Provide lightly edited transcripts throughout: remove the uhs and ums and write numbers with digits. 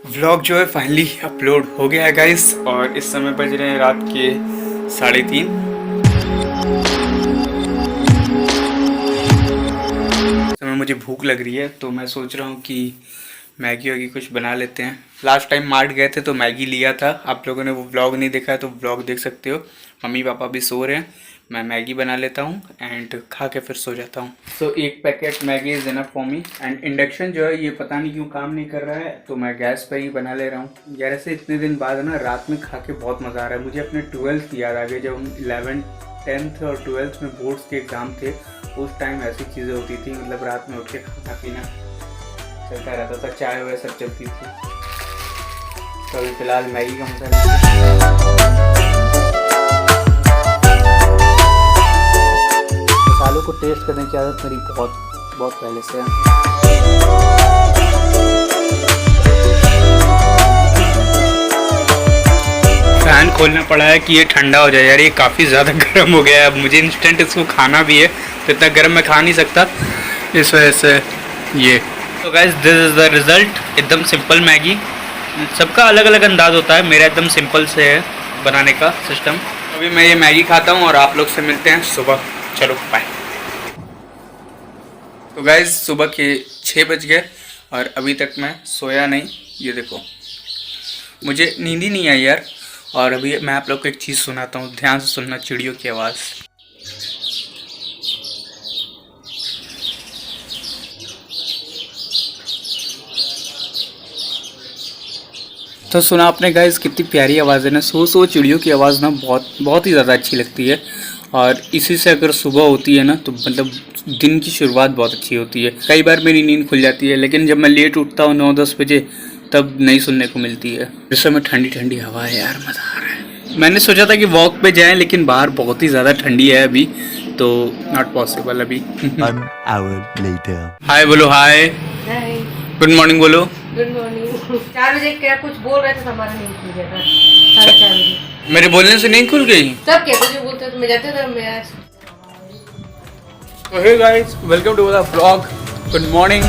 Vlog जो है finally upload हो गया है गाइस, और इस समय बज रहे हैं रात के 3:30। समय मुझे भूख लग रही है तो मैं सोच रहा हूँ कि मैगी वैगी कुछ बना लेते हैं। लास्ट टाइम मार्ट गए थे तो मैगी लिया था, आप लोगों ने वो व्लॉग नहीं देखा है तो व्लॉग देख सकते हो। मम्मी पापा भी सो रहे हैं, मैं मैगी बना लेता हूँ एंड खा के फिर सो जाता हूँ। सो एक packet Maggi is enough for me. And induction जो है ये पता नहीं क्यों काम नहीं कर रहा है, तो मैं गैस पर ही बना ले रहा हूँ यार। ऐसे इतने दिन बाद ना रात में खा के बहुत मज़ा आ रहा है। मुझे अपने 12th की याद आ गई, जब हम 11th 10th और 12th में बोर्ड्स के एग्ज़ाम थे उस टाइम ऐसी चीज़ें होती थी। मतलब रात में उठ के खाना पीना चलता रहता था, चाय वगैरह सब चलती थी। तो अभी फ़िलहाल मैगी का मसालों को टेस्ट करने की आदत मेरी बहुत पहले से है। फैन खोलना पड़ा है कि ये ठंडा हो जाए यार, ये काफ़ी ज़्यादा गर्म हो गया है। अब मुझे इंस्टेंट इसको खाना भी है तो इतना गर्म मैं खा नहीं सकता, इस वजह से ये। तो guys this is the result. एकदम सिंपल मैगी, सबका अलग अलग अंदाज़ होता है, मेरा एकदम सिंपल से है बनाने का सिस्टम। अभी मैं ये मैगी खाता हूँ और आप लोग से मिलते हैं सुबह। चलो बाय। तो गाइस सुबह के 6 बज गए और अभी तक मैं सोया नहीं। ये देखो मुझे नींद ही नहीं आई यार। और अभी मैं आप लोग को एक चीज़ सुनाता हूँ, ध्यान से सुनना, चिड़ियों की आवाज़। तो सुना आपने गाइस, कितनी प्यारी आवाज़ है ना। सो चिड़ियों की आवाज़ ना बहुत ही ज़्यादा अच्छी लगती है। और इसी से अगर सुबह होती है ना तो मतलब दिन की शुरुआत बहुत अच्छी होती है। कई बार मेरी नींद खुल जाती है, लेकिन जब मैं लेट उठता हूँ 9-10 बजे तब नहीं सुनने को मिलती है। इस समय ठंडी ठंडी हवा है यार, मज़ा आ रहा है। मैंने सोचा था कि वॉक पे जाएं, लेकिन बाहर बहुत ही ज़्यादा ठंडी है अभी, तो नॉट पॉसिबल अभी। हाय बोलो, हाय गुड मॉर्निंग बोलो। Good morning. 4 बजे क्या कुछ बोल रहे थे तो हमारा नींद खुल गया था 4:30 बजे। मेरे बोलने से नींद खुल गई? सब क्या कुछ बोलते तो मैं जाते थे मैं। तो hey guys, welcome to the vlog. Good morning.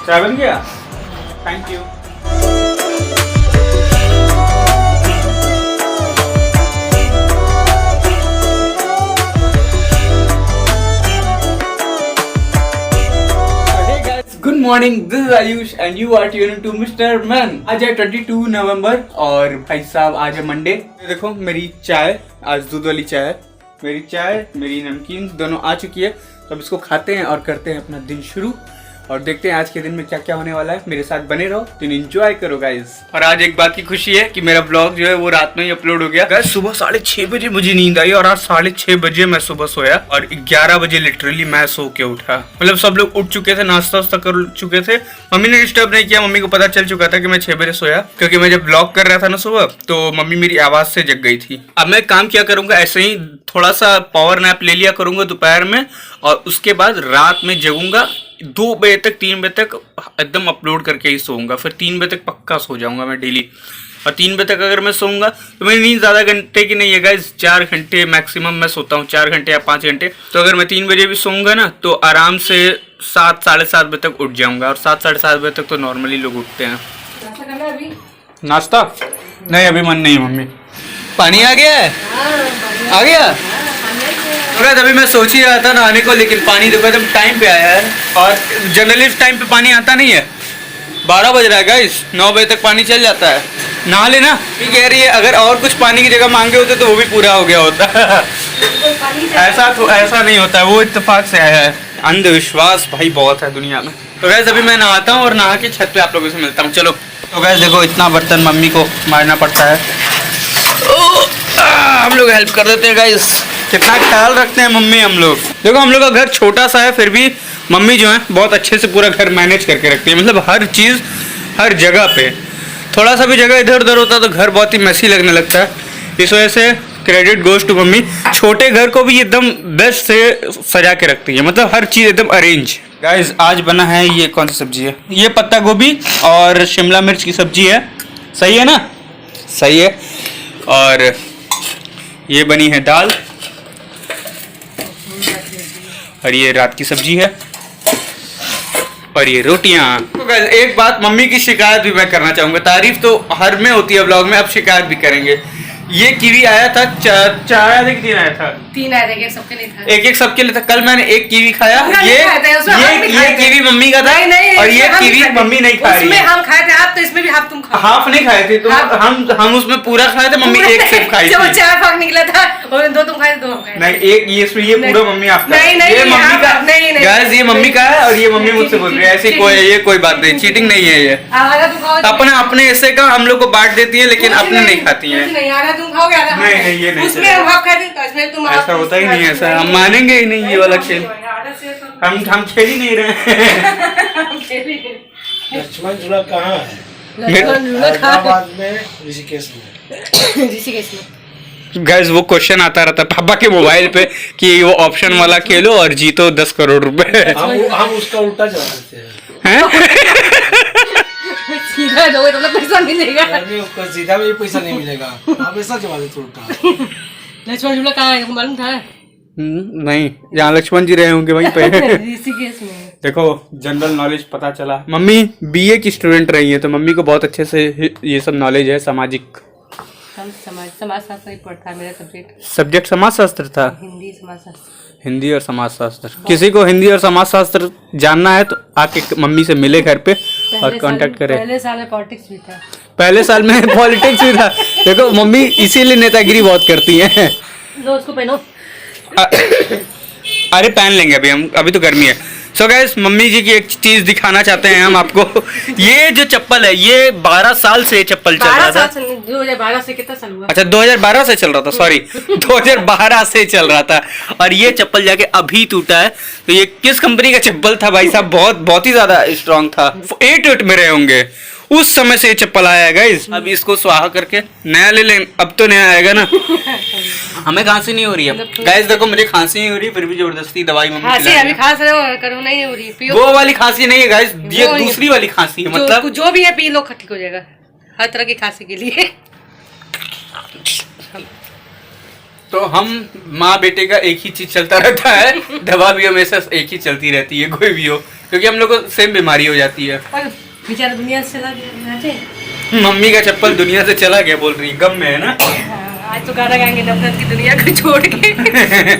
चाय बन गया? Thank you. Good morning, this is Ayush and you are tuning to Mister Man. आज है 22 नवंबर और भाई साहब आज है मंडे। देखो मेरी चाय, आज दूध वाली चाय, मेरी चाय मेरी नमकीन दोनों आ चुकी है। तो अब इसको खाते हैं और करते हैं अपना दिन शुरू, और देखते हैं आज के दिन में क्या क्या होने वाला है। मेरे साथ बने रहो, दिन एंजॉय करो गाइस। और आज एक बात की खुशी है कि मेरा ब्लॉग जो है वो रात में ही अपलोड हो गया गाइस। सुबह 6:30 बजे मुझे नींद आई और आज 6:30 बजे मैं सुबह सोया और 11 बजे लिटरली मैं सो के उठा। मतलब सब लोग उठ चुके थे, नाश्ता वास्ता कर चुके थे। मम्मी ने डिस्टर्ब नहीं किया, मम्मी को पता चल चुका था कि मैं 6 बजे सोया, क्योंकि मैं जब ब्लॉग कर रहा था ना सुबह तो मम्मी मेरी आवाज से जग गई थी। अब मैं काम क्या करूंगा, ऐसे ही थोड़ा सा पावर नैप ले लिया करूंगा दोपहर में, और उसके बाद रात में जगूंगा 2 बजे तक 3 बजे तक एकदम अपलोड करके ही सोऊंगा। फिर 3 बजे तक पक्का सो जाऊंगा मैं डेली। और 3 बजे तक अगर मैं सोऊंगा तो मेरी नींद ज़्यादा घंटे की नहीं है गाइस, 4 घंटे मैक्सिमम मैं सोता हूँ, 4 घंटे या 5 घंटे। तो अगर मैं 3 बजे भी सोऊंगा ना तो आराम से 7 साढ़े 7 बजे तक उठ जाऊंगा। और 7 साढ़े 7 बजे तक तो नॉर्मली लोग उठते हैं। नाश्ता करना अभी? नाश्ता नहीं, अभी मन नहीं मम्मी। पानी आ गया है? आ गया? अभी मैं सोच ही रहा था नहाने को, लेकिन पानी देखो एकदम टाइम पे आया है। और जनरली इस टाइम पे पानी आता नहीं है। 12 बज रहा है गाइस, 9 बजे तक पानी चल जाता है। नहा लेना। ये कह रही है अगर और कुछ पानी की जगह मांगे होते तो वो भी पूरा हो गया होता। ऐसा नहीं होता है, वो इत्तेफाक से आया है। अंधविश्वास भाई बहुत है दुनिया में। तो गाइस अभी मैं नहाता हूँ और नहा के छत पे आप लोगों से मिलता हूँ। चलो। तो गाइस देखो इतना बर्तन मम्मी को मारना पड़ता है, हम लोग हेल्प कर देते हैं गाइस। कितना ख्याल रखते हैं मम्मी हम लोग। देखो हम लोग का घर छोटा सा है, फिर भी मम्मी जो है बहुत अच्छे से पूरा घर मैनेज करके रखती है। मतलब हर चीज़ हर जगह पे, थोड़ा सा भी जगह इधर उधर होता है तो घर बहुत ही मैसी लगने लगता है। इस वजह से क्रेडिट गोज टू मम्मी। छोटे घर को भी एकदम बेस्ट से सजा के रखती है, मतलब हर चीज़ एकदम अरेंज। गाइस आज बना है, ये कौन सी सब्जी है? ये पत्ता गोभी और शिमला मिर्च की सब्जी है। सही है ना? सही है। और ये बनी है दाल और ये रात की सब्जी है और ये रोटियां। तो गाइस एक बात मम्मी की शिकायत भी मैं करना चाहूंगा। तारीफ तो हर में होती है व्लॉग में, अब शिकायत भी करेंगे। ये कीवी आया था चार आया था कि 3 आया था? 3 आए थे, एक सबके लिए था। एक सबके लिए था। कल मैंने एक कीवी खाया। ये कीवी मम्मी का था और ये कीवी मम्मी नहीं खा रही है। हम खाए थे हाफ, तो इसमें भी हाफ तुम खाओ। हाफ नहीं खाए थे तो हम उसमें पूरा खाए थे, मम्मी एक सिर्फ खाई थी। 4 भाग निकला था और 2 तुम खाए, 2 हम खाए। नहीं, एक ये पूरा मम्मी आपका। नहीं, ये मम्मी का गाइस, ये मम्मी का है और ये मम्मी मुझसे बोल रही है। ऐसी कोई बात नहीं, चीटिंग नहीं है। ये अपने ऐसे का हम लोग को बांट देती है, लेकिन अपने नहीं खाती है। तुम खाओगे नहीं, ये नहीं उसमें हम हाफ खाए थे, इसमें तुम ऐसा होता ही नहीं है। ऐसा हम मानेंगे ही नहीं। ये वाला खेल हम खेल ही नहीं रहे। लक्ष्मण झूला कहाँ है? हैदराबाद में, ऋषिकेश में। गाइस वो क्वेश्चन आता रहता है पापा के मोबाइल पे कि वो ऑप्शन वाला खेलो और जीतो 10 करोड़ रुपए। हम उसका उल्टा चला देते हैं। सीधा दोगे तो पैसा मिलेगा। उसका सीधा में पैसा नहीं मिलेगा, आप ऐसा जमा देते उल्टा। लक्ष्मण झूला कहाँ है, मालूम था? नहीं, जहाँ लक्ष्मण जी रहे होंगे वहीं पे। ऋषिकेश में। देखो जनरल नॉलेज पता चला। मम्मी बीए की स्टूडेंट रही है तो मम्मी को बहुत अच्छे से ये सब नॉलेज है। सामाजिक समाजशास्त्र ही पढ़ता है मेरा सब्जेक्ट समाजशास्त्र था। हिंदी और समाजशास्त्र। किसी को हिंदी और समाजशास्त्र जानना है तो आके मम्मी से मिले घर पे और कांटेक्ट करे। पहले साल में पॉलिटिक्स भी था। पहले साल में पॉलिटिक्स भी था। देखो मम्मी इसीलिए नेतागिरी बहुत करती है। लो उसको पहनो। अरे पहन लेंगे अभी हम, अभी तो गर्मी है। सो गाइस मम्मी जी की एक चीज दिखाना चाहते हैं हम आपको। ये जो चप्पल है ये 12 साल से चप्पल चल रहा था। 2012 से कितना साल हुआ? अच्छा 2012 से चल रहा था, सॉरी 2012 से चल रहा था और ये चप्पल जाके अभी टूटा है। तो ये किस कंपनी का चप्पल था भाई साहब? बहुत ही ज्यादा स्ट्रॉन्ग था। 8 में रहे होंगे उस समय से ये चप्पल आया है गाइस। अब इसको स्वाहा करके नया ले लें। अब तो नया आएगा ना। हमें खांसी नहीं हो रही है गाइस। देखो मुझे खांसी नहीं हो रही, फिर भी जबरदस्ती दवाई मम्मी खांसी अभी खांस रहे हो, करो नहीं हो रही। वो वाली खांसी नहीं है गाइस, ये दूसरी वाली खांसी है। मतलब जो भी है पी लो, ठीक हो जाएगा हर तरह की खांसी के लिए। तो हम माँ बेटे का एक ही चीज चलता रहता है। दवा भी हमेशा एक ही चलती रहती है, कोई भी हो, क्योंकि हम लोग को सेम बीमारी हो जाती है। बेचारा दुनिया से चला गया। मम्मी का चप्पल दुनिया से चला गया बोल रही है, गम में है ना। आज तो गाना गाएंगे नफरत की दुनिया को छोड़ के।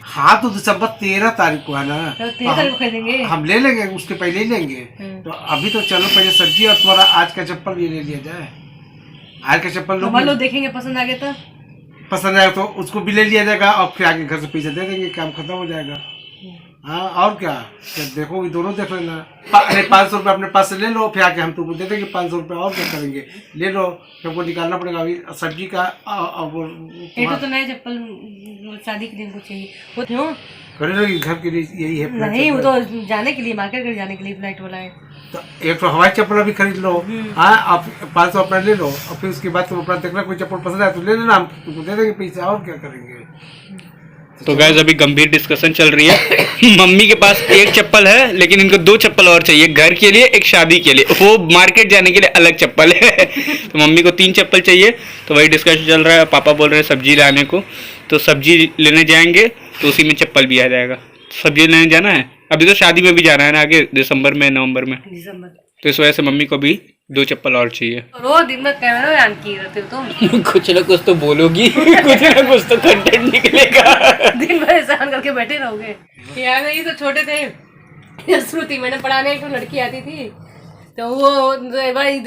हाँ तो दिसंबर 13 तारीख को है ना, तो 13 तारीख को खरीदेंगे। हम ले लेंगे, उसके पहले ही लेंगे। तो अभी तो चलो पहले सब्जी और तुम्हारा आज का चप्पल ये ले लिया जाए। आज का चप्पल लोग देखेंगे, पसंद आ गया तो पसंद आया तो उसको भी ले लिया जाएगा और फिर आगे घर से पैसे दे देंगे, काम खत्म हो जाएगा। हाँ और क्या देखोगे, दोनों देख लेना। 500 रुपये अपने पास से ले लो, फिर आके हम तुमको दे देंगे 500 रुपये। और क्या करेंगे, ले लो, हमको निकालना पड़ेगा अभी सब्जी का। तो नया चप्पल शादी के लिए हमको चाहिए, वो क्यों खरीदोगी? घर के लिए यही है। नहीं, वो तो जाने के लिए, मार्केट के जाने के लिए फ्लाइट वाला है। तो एक तो हवाई चप्पल अभी खरीद लो। हाँ आप 500 अपना ले लो और फिर उसके बाद तुम अपना देखना, कोई चप्पल पसंद आए तो ले लेना, हम तुमको दे देंगे पैसे। और क्या करेंगे। तो गाइस अभी गंभीर डिस्कशन चल रही है। मम्मी के पास एक चप्पल है, लेकिन इनको 2 चप्पल और चाहिए, घर के लिए, एक शादी के लिए। वो मार्केट जाने के लिए अलग चप्पल है। तो मम्मी को 3 चप्पल चाहिए। तो वही डिस्कशन चल रहा है। पापा बोल रहे हैं सब्जी लाने को, तो सब्जी लेने जाएंगे तो उसी में चप्पल भी आ जाएगा। सब्जी लेने जाना है, अभी तो शादी में भी जाना है ना आगे, दिसंबर में, नवंबर में। तो इस वजह से मम्मी को भी 2 चप्पल और चाहिए। रोज दिन में कैमरा ऑन किए रहते हो तुम। कुछ ना कुछ तो बोलोगी। कुछ ना कुछ तो कंटेंट निकलेगा। दिन भर ऐसा ऑन करके बैठे रहोगे। यार ये तो छोटे थे, श्रुति मैंने पढ़ाने एक लड़की आती थी, तो वो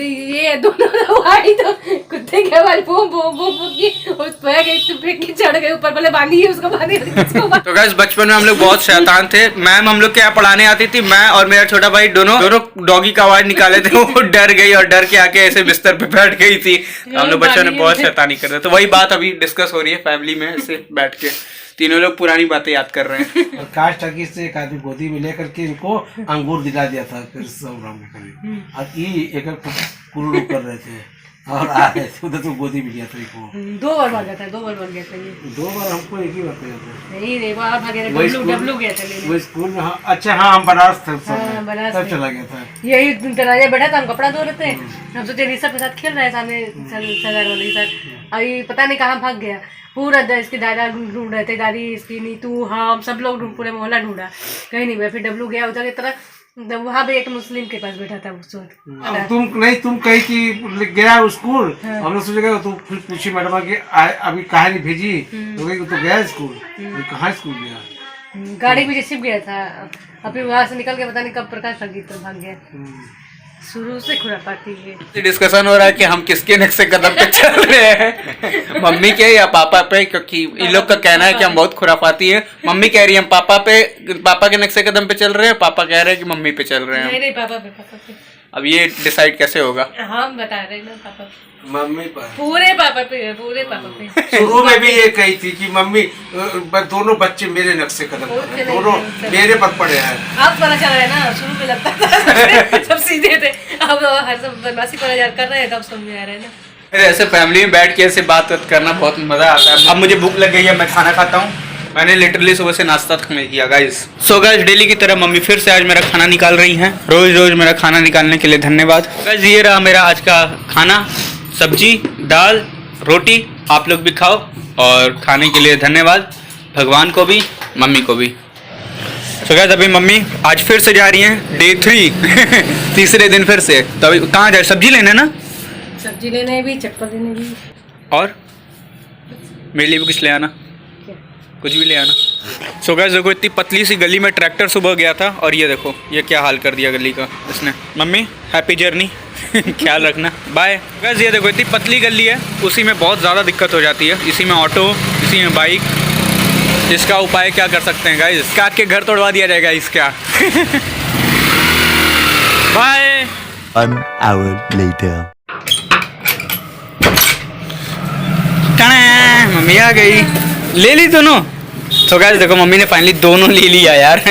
ये दोनों आई तो कुत्ते के आवाज बूम बूम बूम की उस पे गई, तो फेंक के चढ़ गए ऊपर, पहले बांधी उसको बांधी। तो गाइस बचपन में हम लोग बहुत शैतान थे। मैम हम लोग क्या पढ़ाने आती थी, मैं और मेरा छोटा भाई दोनों डॉगी का आवाज निकाले थे। वो डर गई और डर के आके ऐसे बिस्तर पे बैठ गई थी। हम लोग बचपन में बहुत शैतानी करते। तो वही बात अभी डिस्कस हो रही है फैमिली में, ऐसे बैठ के तीनों लोग पुरानी बातें याद कर रहे हैं। और काश टकी से एक आदमी गोदी में लेकर के इनको अंगूर दिला दिया था फिर 100 ग्राम के करीब, और ये एक कुरुड़ कर रहे थे। और आए उधर तो गोदी में गया था एक वो। 2 बार भाग गया था, 2 बार भाग गया था ये। 2 बार हमको एक ही बार किया था। नहीं रे, बार भाग गया था, डब्लू गया था लेने। वो स्कूल में। हाँ अच्छा, हाँ हम बनारस थे उस समय। हाँ, बनारस तब में। चला गया था। यही दरवाजे बैठा था, हम कपड़ा धो रहे थे, हम सोचे ऋषभ के साथ खेल रहे हैं सामने सरदार वाले के साथ। अभी पता नहीं कहाँ भाग गया। पूरा इसके दादा ढूंढ रहे थे, दादी इसकी, नीतू, हम सब लोग पूरे मोहल्ला ढूंढा, कहीं नहीं गया। फिर डब्लू गया उधर की तरफ, वहाँ पे एक मुस्लिम के पास बैठा था उस वक्त। तुम कही कि गया स्कूल। हम लोग सोचेगा तुम फिर पूछी मैडम कि अभी कहा नहीं भेजी, तो कही तो गया स्कूल। कहाँ स्कूल गया? गाड़ी भी जैसे गया था। अभी वहाँ से निकल के पता नहीं कब प्रकाश संगीत भाग गया। शुरू से खुरापाती है। डिस्कशन हो रहा है कि हम किसके नक्शे कदम पे चल रहे हैं, मम्मी के या पापा पे, क्योंकि इन लोग का कहना है कि हम बहुत खुरापाती है। मम्मी कह रही है हम पापा के नक्शे कदम पे चल रहे हैं, पापा कह रहे हैं कि मम्मी पे चल रहे हैं। नहीं पापा पे। अब ये डिसाइड कैसे होगा? हम बता रहे हैं ना, पापा पे। मम्मी पर पूरे पापा पे। शुरू में भी ये कही थी कि मम्मी दोनों बच्चे मेरे नक्शे कदम पर हैं, दोनों मेरे पर पड़े हैं। अब पता चल रहा है ना, शुरू में लगता था सब सीधे थे, अब हर सब बदमाशी कर रहे हैं, तब समझ में आ रहा है ना। ऐसे फैमिली में बैठ के ऐसे बात करना बहुत मजा आता है। अब मुझे भूख लग गई है, मैं खाना खाता हूँ। मैंने लिटरली सुबह से नाश्ता तक नहीं किया गाइस। सो गाइस, डेली की तरह मम्मी फिर से आज मेरा खाना निकाल रही हैं। रोज रोज मेरा खाना निकालने के लिए धन्यवाद गाइस। ये रहा मेरा आज का खाना, सब्जी, दाल, रोटी। आप लोग भी खाओ और खाने के लिए धन्यवाद, भगवान को भी, मम्मी को भी। सो गाइस, अभी मम्मी आज फिर से जा रही हैं डे 3 तीसरे दिन फिर से। तो अभी कहाँ जाए? सब्जी लेने ना? सब्जी लेने भी, चप्पल लेने भी, और मेरे लिए भी कुछ ले आना, कुछ भी ले आना। सो गाइस देखो, इतनी पतली सी गली में ट्रैक्टर सुबह गया था और ये देखो ये क्या हाल कर दिया गली का इसने। मम्मी हैप्पी जर्नी ख्याल रखना, बाय। गाइस ये देखो, इतनी पतली गली है, उसी में बहुत ज़्यादा दिक्कत हो जाती है। इसी में ऑटो, इसी में बाइक। इसका उपाय क्या कर सकते हैं गाइस? काट के घर तोड़वा दिया जाएगा इसका। बाय। 1 hour later. मम्मी आ गई, ले ली दोनों। तो गाइस देखो, मम्मी ने फाइनली दोनों ले लिया यार।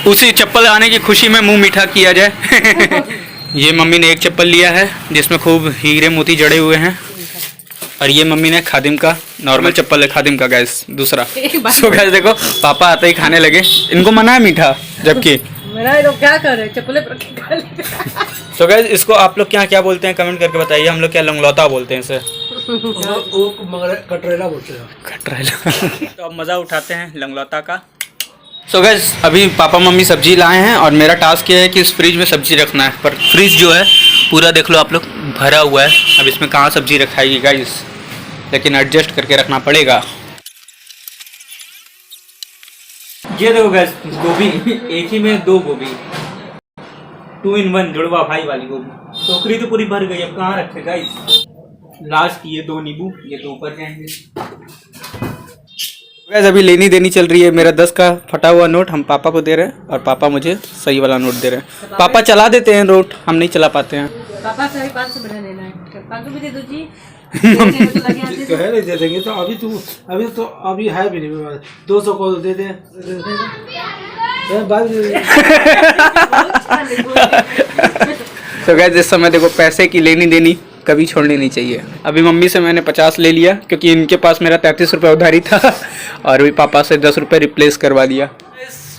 उसी चप्पल आने की खुशी में मुंह मीठा किया जाए। ये मम्मी ने एक चप्पल लिया है जिसमें खूब हीरे मोती जड़े हुए हैं, और ये मम्मी ने खादिम का, नॉर्मल चप्पल है खादिम का गाइस, दूसरा। सो गाइस देखो, पापा आते ही खाने लगे। इनको मना है मीठा, जबकि मेरा लोग क्या कर रहे हैं, चप्पल पर के खा लेते हैं। सो गाइस, इसको आप लोग क्या बोलते हैं कमेंट करके बताइए। हम लोग क्या लंगलौता बोलते हैं इसे? कटरेला बोलते हैं। कटरेला। तो अब मज़ा उठाते हैं लंगलौता का। सो गाइस, अभी पापा मम्मी सब्जी लाए हैं और मेरा टास्क ये है कि इस फ्रिज में सब्जी रखना है। पर फ्रिज जो है पूरा देख लो आप लोग, भरा हुआ है। अब इसमें कहाँ सब्जी रखाएगी गाइस, लेकिन एडजस्ट करके रखना पड़ेगा। ये देखो गाइस, गोभी एक ही में 2 गोभी, 2 in 1 जुड़वा भाई वाली गोभी। टोकरी तो पूरी भर गई, अब कहाँ रखे गाइस? लास्ट ये 2 नींबू, ये तो ऊपर जाएंगे। गाइस अभी लेनी देनी चल रही है। मेरा 10 का फटा हुआ नोट हम पापा को दे रहे हैं और पापा मुझे सही वाला नोट दे रहे हैं। पापा चला देते हैं नोट, हम नहीं चला पाते हैं। पापा से 500 बढ़ा लेना है, 500 भी दे दो जी। तो है नहीं दे देंगे, तो अभी है भी नहीं। 200 को दे दे बाद। तो गाइस इस समय देखो, पैसे की लेनी देनी कभी छोड़नी नहीं चाहिए। अभी मम्मी से मैंने 50 ले लिया क्योंकि इनके पास मेरा 33 रुपये उधारी था, और अभी पापा से 10 रुपये रिप्लेस करवा दिया।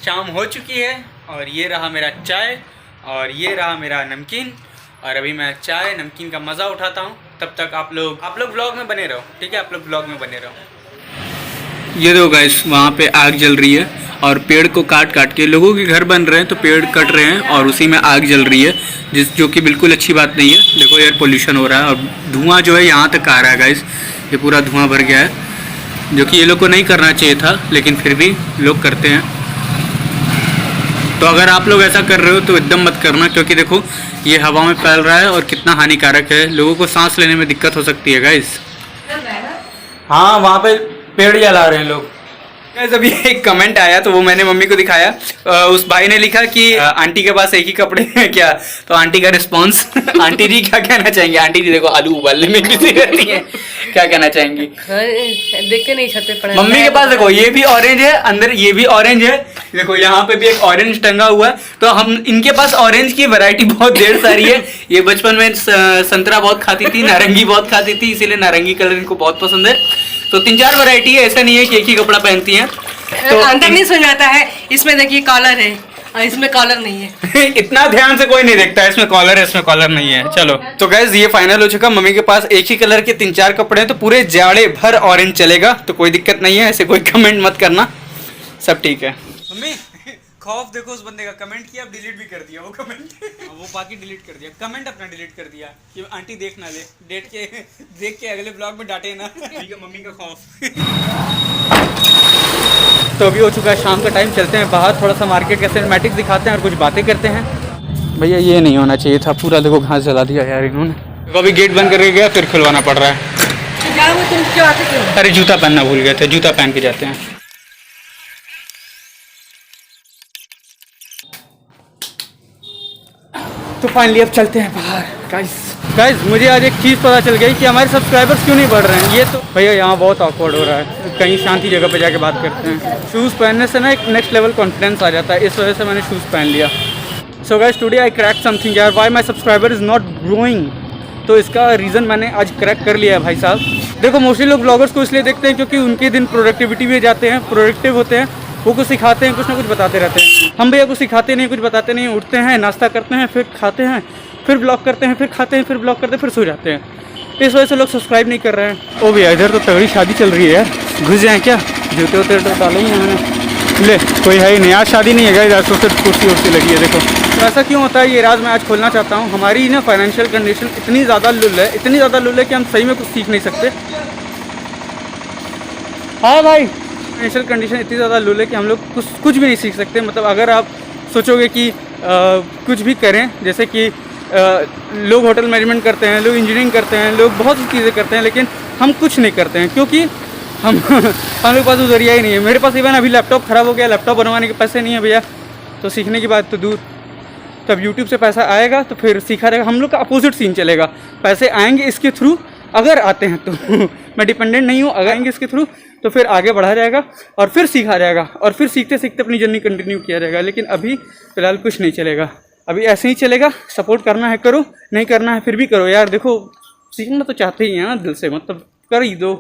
शाम हो चुकी है और ये रहा मेरा चाय और ये रहा मेरा नमकीन, और अभी मैं चाय नमकीन का मज़ा उठाता हूँ। तब तक आप लोग व्लॉग में बने रहो, ठीक है? आप लोग व्लॉग में बने रहो। ये देखो गाइस, वहाँ पे आग जल रही है और पेड़ को काट काट के लोगों के घर बन रहे हैं, तो पेड़ कट रहे हैं और उसी में आग जल रही है, जो कि बिल्कुल अच्छी बात नहीं है। देखो एयर पोल्यूशन हो रहा है और धुआं जो है यहाँ तक आ रहा है गाइस, ये पूरा धुआं भर गया है, जो कि ये लोग को नहीं करना चाहिए था, लेकिन फिर भी लोग करते हैं। तो अगर आप लोग ऐसा कर रहे हो तो एकदम मत करना, क्योंकि देखो ये हवा में फैल रहा है और कितना हानिकारक है, लोगों को सांस लेने में दिक्कत हो सकती है गाइस। हाँ, वहाँ पे पेड़ जला रहे हैं लोग। गाइस अभी एक कमेंट आया तो वो मैंने मम्मी को दिखाया। उस भाई ने लिखा कि आंटी के पास एक ही कपड़े हैं क्या? तो आंटी का रिस्पांस आंटी जी क्या कहना चाहेंगे? आंटी जी देखो आलू उबालने में बिजी रहती है, क्या कहना चाहेंगी? देख के नहीं छत पे पड़ा। मम्मी के पास देखो ये भी ऑरेंज है, अंदर ये भी ऑरेंज है, देखो यहाँ पे भी एक ऑरेंज टंगा हुआ है। तो हम इनके पास ऑरेंज की वैरायटी बहुत ढेर सारी है। ये बचपन में संतरा बहुत खाती थी, नारंगी बहुत खाती थी, इसीलिए नारंगी कलर इनको बहुत पसंद है। तो 3-4 वैरायटी है, ऐसा नहीं है कि एक ही कपड़ा पहनती हैं। तो अंदर नहीं समझ आता है। इसमें देखिए कॉलर है और इसमें कॉलर नहीं है। इतना ध्यान से कोई नहीं देखता है, इसमें कॉलर है इसमें कॉलर नहीं है। चलो तो गाइस ये फाइनल हो चुका। मम्मी के पास एक ही कलर के 3-4 कपड़े हैं, तो पूरे जाड़े भर ऑरेंज चलेगा, तो कोई दिक्कत नहीं है। ऐसे कोई कमेंट मत करना, सब ठीक है। मम्मी खौफ देखो उस बंदे का, कमेंट किया डिलीट भी कर दिया वो कमेंट वो बाकी डिलीट कर दिया, कमेंट अपना डिलीट कर दिया कि आंटी देख ना ले, देख के अगले ब्लॉग में डांटे ना। ठीक है मम्मी का खौफ। तो अभी हो चुका है शाम का टाइम, चलते हैं बाहर, थोड़ा सा मार्केट का सिनेमैटिक्स दिखाते हैं और कुछ बातें करते हैं। भैया ये नहीं होना चाहिए था, पूरा देखो घास जला दिया यार इन्होंने। तो अभी गेट बंद करके गया, फिर खुलवाना पड़ रहा है। अरे जूता पहनना भूल गए थे, जूता पहन के जाते हैं। तो फाइनली अब चलते हैं बाहर। गाइस मुझे आज एक चीज़ पता चल गई कि हमारे सब्सक्राइबर्स क्यों नहीं बढ़ रहे हैं। ये तो भैया यहाँ बहुत ऑकवर्ड हो रहा है, कहीं शांति जगह पे जाके बात करते हैं। शूज़ पहनने से ना एक नेक्स्ट लेवल कॉन्फिडेंस आ जाता है, इस वजह से मैंने शूज़ पहन लिया। So guys today I crack something यार, why my subscriber is not growing. तो इसका रीज़न मैंने आज क्रैक कर लिया है भाई साहब। देखो मोस्टली लोग ब्लॉगर्स को इसलिए देखते हैं क्योंकि उनके दिन प्रोडक्टिविटी में जाते हैं, प्रोडक्टिव होते हैं, वो कुछ सिखाते हैं, कुछ ना कुछ बताते रहते हैं। हम भैया कुछ सिखाते नहीं, कुछ बताते नहीं, उठते हैं, नाश्ता करते हैं, फिर खाते हैं, फिर ब्लॉग करते हैं, फिर खाते हैं, फिर ब्लॉग करते हैं, फिर सो जाते हैं। इस वजह से लोग सब्सक्राइब नहीं कर रहे हैं। ओ भैया इधर तो तगड़ी शादी चल रही है यार, घुस जाए क्या? जूते उते तो डाले ही हैं मैंने, ले कोई है ही नहीं। आज शादी नहीं है गाइस, आज तो सिर्फ कुर्सी उर्सी लगी है। देखो तो ऐसा क्यों होता है ये राज मैं आज खोलना चाहता हूँ। हमारी ना फाइनेंशियल कंडीशन इतनी ज़्यादा लुल है, इतनी ज़्यादा लुल है कि हम सही में कुछ सीख नहीं सकते। हाँ भाई फाइनेंशियल कंडीशन इतनी ज़्यादा लुल है कि हम लोग कुछ भी नहीं सीख सकते। मतलब अगर आप सोचोगे कि कुछ भी करें, जैसे कि लोग होटल मैनेजमेंट करते हैं, लोग इंजीनियरिंग करते हैं, लोग बहुत सी चीज़ें करते हैं, लेकिन हम कुछ नहीं करते हैं क्योंकि हम लोग के पास वो जरिया ही नहीं है। मेरे पास इवन अभी लैपटॉप ख़राब हो गया, लैपटॉप बनवाने के पैसे नहीं है भैया, तो सीखने की बात तो दूर। तब यूट्यूब से पैसा आएगा तो फिर सीखा रहेगा। हम लोग का अपोजिट सीन चलेगा, पैसे आएंगे इसके थ्रू, अगर आते हैं तो मैं डिपेंडेंट नहीं हूँ, अगर आएंगे इसके थ्रू तो फिर आगे बढ़ा जाएगा और फिर सीखा जाएगा और फिर सीखते सीखते अपनी जर्नी कंटिन्यू किया जाएगा। लेकिन अभी फ़िलहाल कुछ नहीं चलेगा, अभी ऐसे ही चलेगा। सपोर्ट करना है करो, नहीं करना है फिर भी करो यार। देखो सीखना तो चाहते ही हैं ना दिल से, मतलब कर ही दो।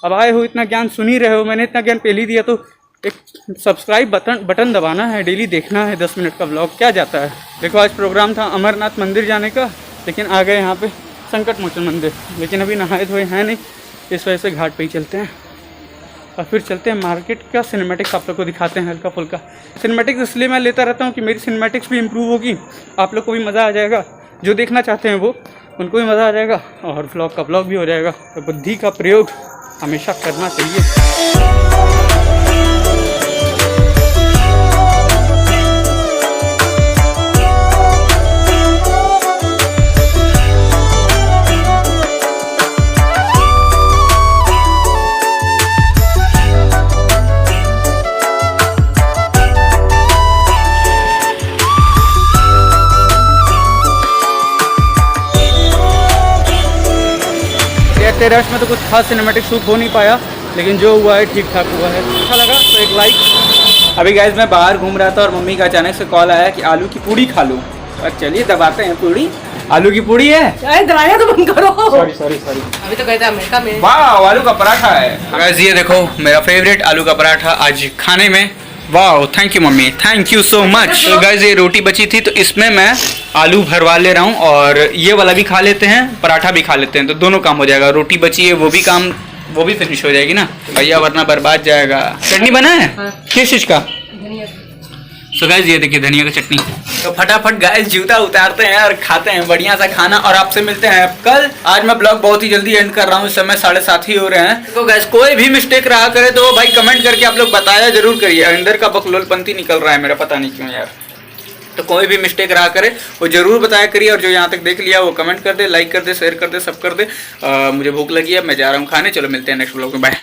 अब आए हो, इतना ज्ञान सुन ही रहे हो, मैंने इतना ज्ञान पहले ही दिया, तो एक सब्सक्राइब बटन दबाना है, डेली देखना है 10 मिनट का ब्लॉग, क्या जाता है। देखो आज प्रोग्राम था अमरनाथ मंदिर जाने का, लेकिन आ गए यहाँ पे संकट मोचन मंदिर, लेकिन अभी नहाए धोए हैं नहीं, इस वजह से घाट पे ही चलते हैं। और फिर चलते हैं मार्केट का सिनेमैटिक्स आप लोग को दिखाते हैं हल्का फुल्का। सिनेमैटिक्स इसलिए मैं लेता रहता हूँ कि मेरी सिनेमैटिक्स भी इम्प्रूव होगी, आप लोग को भी मज़ा आ जाएगा, जो देखना चाहते हैं वो उनको भी मज़ा आ जाएगा और व्लॉग का व्लॉग भी हो जाएगा। तो बुद्धि का प्रयोग हमेशा करना चाहिए। रश में तो कुछ खास सिनेमैटिक शूट हो नहीं पाया, लेकिन जो हुआ है ठीक ठाक हुआ है। अच्छा लगा तो एक लाइक। अभी गाइस मैं बाहर घूम रहा था और मम्मी का अचानक से कॉल आया कि आलू की पूड़ी खा लूँ, और चलिए दबाते हैं पूड़ी। आलू की पूड़ी है, दबाया तो बंद करो। सॉरी अभी तो कहता अमेरिका में। वाह आलू का पराठा है गाइस, ये देखो मेरा फेवरेट आलू का पराठा आज खाने में। वाह thank you mummy, thank you so much. तो गाइस ये रोटी बची थी तो इसमें मैं आलू भरवा ले रहा हूँ और ये वाला भी खा लेते हैं, पराठा भी खा लेते हैं, तो दोनों काम हो जाएगा। रोटी बची है वो भी फिनिश हो जाएगी ना भैया, वरना बर्बाद जाएगा। चटनी बना है किस चीज का? सो गाइस ये देखिए धनिया की चटनी। तो फटाफट गाइस जूता उतारते हैं और खाते हैं बढ़िया सा खाना, और आपसे मिलते हैं कल। आज मैं ब्लॉग बहुत ही जल्दी एंड कर रहा हूँ, इस समय 7:30 ही हो रहे हैं। तो गाइस कोई भी मिस्टेक रहा करे तो भाई कमेंट करके आप लोग बताया जरूर करिए। अंदर का बकलोलपंती निकल रहा है मेरा, पता नहीं क्यों यार। तो कोई भी मिस्टेक रहा करे वो जरूर बताया करिए, और जो यहाँ तक देख लिया वो कमेंट कर दे, लाइक कर दे, शेयर कर दे, सब कर दे। मुझे भूख लगी है, मैं जा रहा हूँ खाने। चलो मिलते हैं नेक्स्ट ब्लॉग में, बाय।